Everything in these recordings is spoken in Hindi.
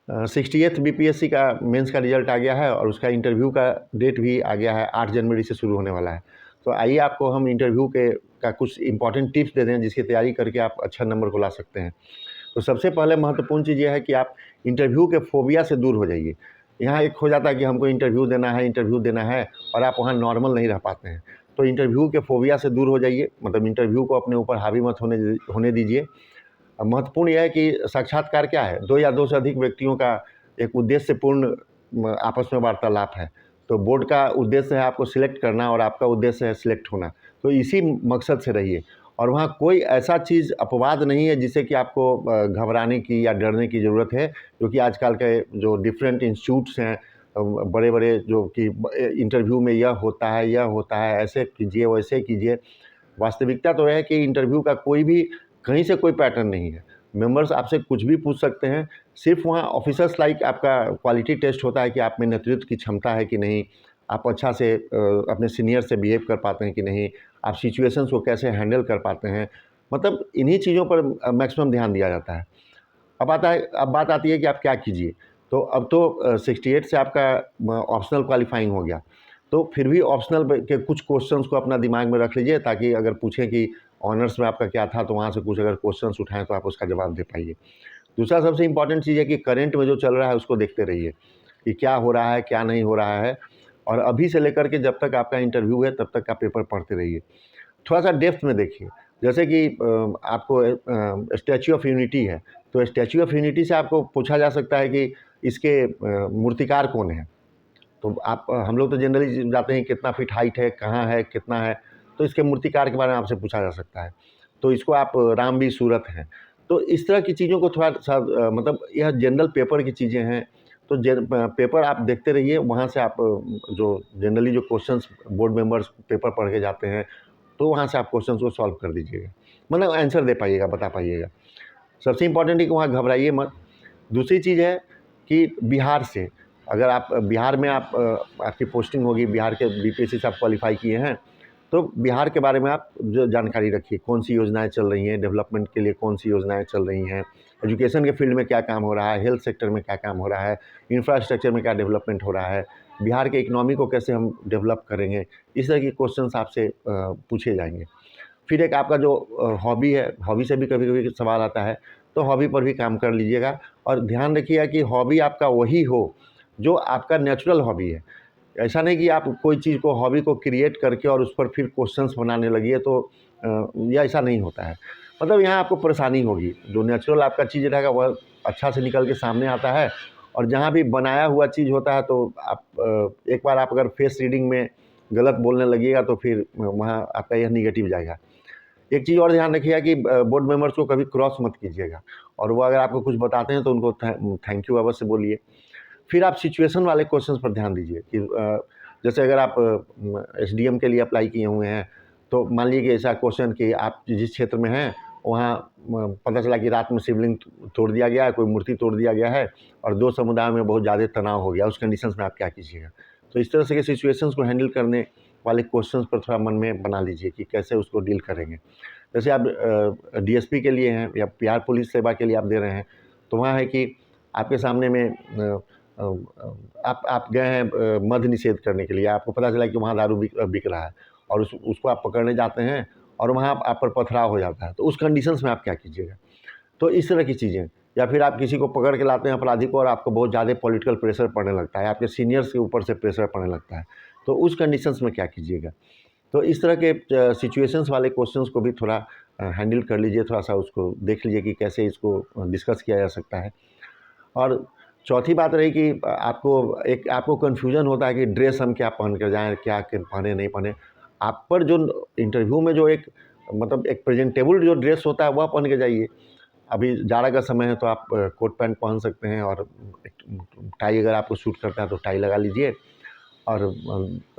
68th बीपीएससी का मेंस का रिजल्ट आ गया है और उसका इंटरव्यू का डेट भी आ गया है, 8 जनवरी से शुरू होने वाला है। तो आइए आपको हम इंटरव्यू के का कुछ इंपॉर्टेंट टिप्स दे दें जिसकी तैयारी करके आप अच्छा नंबर को ला सकते हैं। तो सबसे पहले महत्वपूर्ण चीज़ ये है कि आप इंटरव्यू के फोबिया से दूर हो जाइए। यहाँ एक हो जाता है कि हमको इंटरव्यू देना है और आप वहाँ नॉर्मल नहीं रह पाते हैं। तो इंटरव्यू के फोबिया से दूर हो जाइए, मतलब इंटरव्यू को अपने ऊपर हावी मत होने दीजिए। महत्वपूर्ण यह है कि साक्षात्कार क्या है, 2 या 2 से अधिक व्यक्तियों का एक उद्देश्यपूर्ण आपस में वार्तालाप है। तो बोर्ड का उद्देश्य है आपको सिलेक्ट करना और आपका उद्देश्य है सिलेक्ट होना। तो इसी मकसद से रहिए और वहाँ कोई ऐसा चीज़ अपवाद नहीं है जिससे कि आपको घबराने की या डरने की ज़रूरत है, क्योंकि आजकल के जो डिफरेंट इंस्टीट्यूट्स हैं, बड़े-बड़े जो कि इंटरव्यू में यह होता है, ऐसे कीजिए, वैसे कीजिए। वास्तविकता तो है कि इंटरव्यू का कोई भी कहीं से कोई पैटर्न नहीं है। मेंबर्स आपसे कुछ भी पूछ सकते हैं। सिर्फ वहाँ ऑफिसर्स लाइक आपका क्वालिटी टेस्ट होता है कि आप में नेतृत्व की क्षमता है कि नहीं, आप अच्छा से अपने सीनियर से बिहेव कर पाते हैं कि नहीं, आप सिचुएशंस को कैसे हैंडल कर पाते हैं। मतलब इन्हीं चीज़ों पर मैक्सिमम ध्यान दिया जाता है। अब बात आती है कि आप क्या कीजिए। तो अब तो 68 से आपका ऑप्शनल क्वालिफाइंग हो गया। तो फिर भी ऑप्शनल के कुछ क्वेश्चंस को अपना दिमाग में रख लीजिए, ताकि अगर पूछें कि ऑनर्स में आपका क्या था, तो वहाँ से कुछ अगर क्वेश्चंस उठाएँ तो आप उसका जवाब दे पाइए। दूसरा सबसे इम्पोर्टेंट चीज़ है कि करंट में जो चल रहा है उसको देखते रहिए कि क्या हो रहा है, क्या नहीं हो रहा है, और अभी से लेकर के जब तक आपका इंटरव्यू है तब तक का पेपर पढ़ते रहिए। थोड़ा-सा डेप्थ में देखिए, जैसे कि आपको स्टैच्यू ऑफ यूनिटी है, तो स्टैच्यू ऑफ यूनिटी से आपको पूछा जा सकता है कि इसके मूर्तिकार कौन है। तो आप हम लोग तो जनरली जाते हैं कितना फीट हाइट है, कहाँ है, कितना है, तो इसके मूर्तिकार के बारे में आपसे पूछा जा सकता है। तो इसको आप राम भी सूरत हैं। तो इस तरह की चीज़ों को थोड़ा-सा मतलब यह जनरल पेपर की चीज़ें हैं। तो पेपर आप देखते रहिए, वहाँ से आप जो जनरली जो क्वेश्चंस बोर्ड मेंबर्स पेपर पढ़ के जाते हैं, तो वहाँ से आप क्वेश्चंस को सॉल्व कर दीजिएगा। मतलब आंसर दे पाइएगा, बता पाइएगा। सबसे इम्पोर्टेंट है कि वहाँ घबराइए मत। दूसरी चीज़ है कि बिहार से अगर आप बिहार में आपकी पोस्टिंग होगी, बिहार के बीपीएससी से आप क्वालिफ़ाई किए हैं, तो बिहार के बारे में आप जो जानकारी रखिए, कौन-सी योजनाएँ चल रही हैं, डेवलपमेंट के लिए कौन-सी योजनाएँ चल रही हैं, एजुकेशन के फील्ड में क्या काम हो रहा है, हेल्थ सेक्टर में क्या काम हो रहा है, इंफ्रास्ट्रक्चर में क्या डेवलपमेंट हो रहा है, बिहार के इकोनॉमी को कैसे हम डेवलप करेंगे। इस तरह के क्वेश्चंस आपसे पूछे जाएँगे। फिर एक आपका जो हॉबी है, हॉबी से भी कभी-कभी सवाल आता है, तो हॉबी पर भी काम कर लीजिएगा और ध्यान रखिएगा कि हॉबी आपका वही हो, जो आपका नेचुरल हॉबी है। ऐसा नहीं कि आप कोई चीज़ को हॉबी को क्रिएट करके और उस पर फिर क्वेश्चंस बनाने लगिए, तो ये ऐसा नहीं होता है। मतलब यहाँ आपको परेशानी होगी, जो नेचुरल आपका चीज़ रहेगा वह अच्छा से निकल के सामने आता है, और जहाँ भी बनाया हुआ चीज़ होता है तो आप एक बार आप अगर फेस रीडिंग में गलत बोलने लगिएगा तो फिर वहाँ आपका यह नेगेटिव जाएगा। एक चीज़ और ध्यान रखिएगा कि बोर्ड मेंबर्स को कभी क्रॉस मत कीजिएगा, और वो अगर आपको कुछ बताते हैं तो उनको थैंक यू अवश्य बोलिए। फिर आप सिचुएशन वाले क्वेश्चंस पर ध्यान दीजिए कि जैसे अगर आप एसडीएम के लिए अप्लाई किए हुए हैं, तो मान लीजिए कि ऐसा क्वेश्चन कि आप जिस क्षेत्र में हैं वहाँ पता चला कि रात में शिवलिंग तोड़ दिया गया है, कोई मूर्ति तोड़ दिया गया है और 2 समुदायों में बहुत ज़्यादा तनाव हो गया, उस कंडीशंस में आप क्या कीजिएगा। तो इस तरह से के सिचुएशंस को हैंडल करने वाले क्वेश्चंस पर थोड़ा मन में बना लीजिए कि कैसे उसको डील करेंगे। जैसे आप डीएसपी के लिए हैं या बिहार पुलिस सेवा के लिए आप दे रहे हैं, तो वहाँ है कि आपके सामने में आप गए हैं मद्य निषेध करने के लिए, आपको पता चला कि वहाँ दारू बिक रहा है और उसको आप पकड़ने जाते हैं और वहाँ आप पर पथराव हो जाता है, तो उस कंडीशंस में आप क्या कीजिएगा। तो इस तरह की चीज़ें, या फिर आप किसी को पकड़ के लाते हैं अपराधी को और आपको बहुत ज़्यादा पॉलिटिकल प्रेशर पड़ने लगता है, आपके सीनियर्स के ऊपर से प्रेशर पड़ने लगता है, तो उस कंडीशंस में क्या कीजिएगा। तो इस तरह के सिचुएशंस वाले क्वेश्चंस को भी थोड़ा हैंडल कर लीजिए, थोड़ा-सा उसको देख लीजिए कि कैसे इसको डिस्कस किया जा सकता है। और चौथी बात रही कि आपको कन्फ्यूजन होता है कि ड्रेस हम क्या पहन कर जाएँ, क्या क पहने नहीं पहने। आप पर जो इंटरव्यू में जो एक मतलब एक प्रेजेंटेबल जो ड्रेस होता है वह पहन के जाइए। अभी जाड़ा का समय है तो आप कोट पैंट पहन सकते हैं, और एक टाई अगर आपको सूट करता है तो टाई लगा लीजिए। और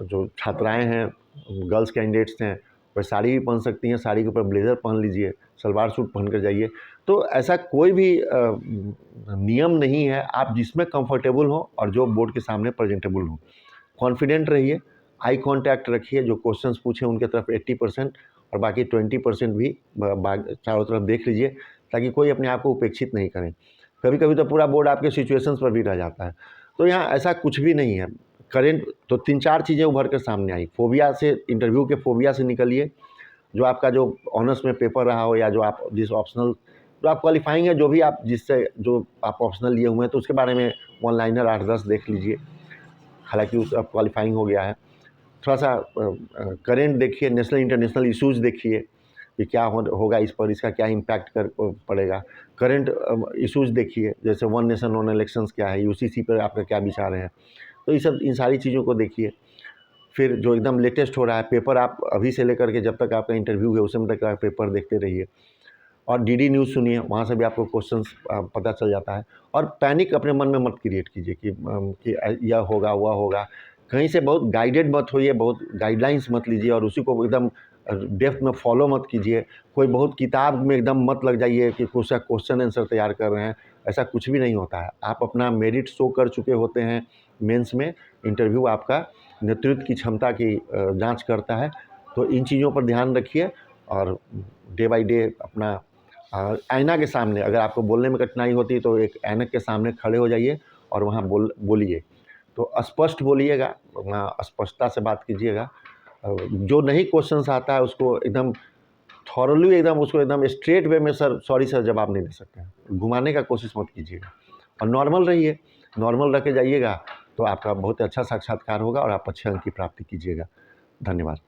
जो छात्राएँ हैं, गर्ल्स कैंडिडेट्स हैं, वह साड़ी भी पहन सकती हैं, साड़ी के ऊपर ब्लेज़र पहन लीजिए, सलवार सूट पहन कर जाइए। तो ऐसा कोई भी नियम नहीं है, आप जिसमें कंफर्टेबल हो और जो बोर्ड के सामने प्रेजेंटेबल हो। कॉन्फिडेंट रहिए, आई कॉन्टैक्ट रखिए, जो क्वेश्चंस पूछे उनके तरफ 80% और बाकी 20% भी चारों तरफ देख लीजिए, ताकि कोई अपने आप को उपेक्षित नहीं करें। कभी कभी तो पूरा बोर्ड आपके सिचुएशंस पर भी रह जाता है। तो यहाँ ऐसा कुछ भी नहीं है। करेंट तो 3-4 चीज़ें उभर कर सामने आई। फोबिया से, इंटरव्यू के फोबिया से निकलिए। जो आपका जो ऑनर्स में पेपर रहा हो, या जो आप जिस ऑप्शनल, जो आप क्वालिफाइंग है, जो भी आप जिससे जो आप ऑप्शनल लिए हुए हैं, तो उसके बारे में वन लाइनर 8-10 देख लीजिए। हालांकि उस अब क्वालिफाइंग हो गया है। थोड़ा सा करेंट देखिए, नेशनल इंटरनेशनल इश्यूज़ देखिए कि क्या होगा इस पर, इसका क्या इम्पैक्ट पड़ेगा। करंट इश्यूज़ देखिए, जैसे वन नेशन वन इलेक्शंस क्या है, यूसीसी पर आपका क्या विचार है। तो इन सारी चीज़ों को देखिए। फिर जो एकदम लेटेस्ट हो रहा है पेपर, आप अभी से लेकर के जब तक आपका इंटरव्यू है उस समय तक आप पेपर देखते रहिए। और डीडी न्यूज़ सुनिए, वहाँ से भी आपको क्वेश्चंस पता चल जाता है। और पैनिक अपने मन में मत क्रिएट कीजिए कि यह होगा वह होगा। कहीं से बहुत गाइडेड मत होइए, बहुत गाइडलाइंस मत लीजिए और उसी को एकदम डेप्थ में फॉलो मत कीजिए। कोई बहुत किताब में एकदम मत लग जाइए कि कुछ क्वेश्चन आंसर तैयार कर रहे हैं, ऐसा कुछ भी नहीं होता है। आप अपना मेरिट शो कर चुके होते हैं मेंस में। इंटरव्यू आपका नेतृत्व की क्षमता की जांच करता है। तो इन चीज़ों पर ध्यान रखिए और डे बाय डे अपना आईना के सामने, अगर आपको बोलने में कठिनाई होती है तो एक ऐनक के सामने खड़े हो जाइए और वहाँ बोलिए। तो स्पष्ट बोलिएगा, वहाँ स्पष्टता से बात कीजिएगा। जो नहीं क्वेश्चंस आता है उसको एकदम थॉरली, एकदम उसको एकदम स्ट्रेट वे में सर सॉरी सर जवाब नहीं दे सकते हैं, घुमाने का कोशिश मत कीजिएगा। और नॉर्मल रहिए, नॉर्मल रख के जाइएगा तो आपका बहुत अच्छा साक्षात्कार होगा और आप अच्छे अंक की प्राप्ति कीजिएगा। धन्यवाद।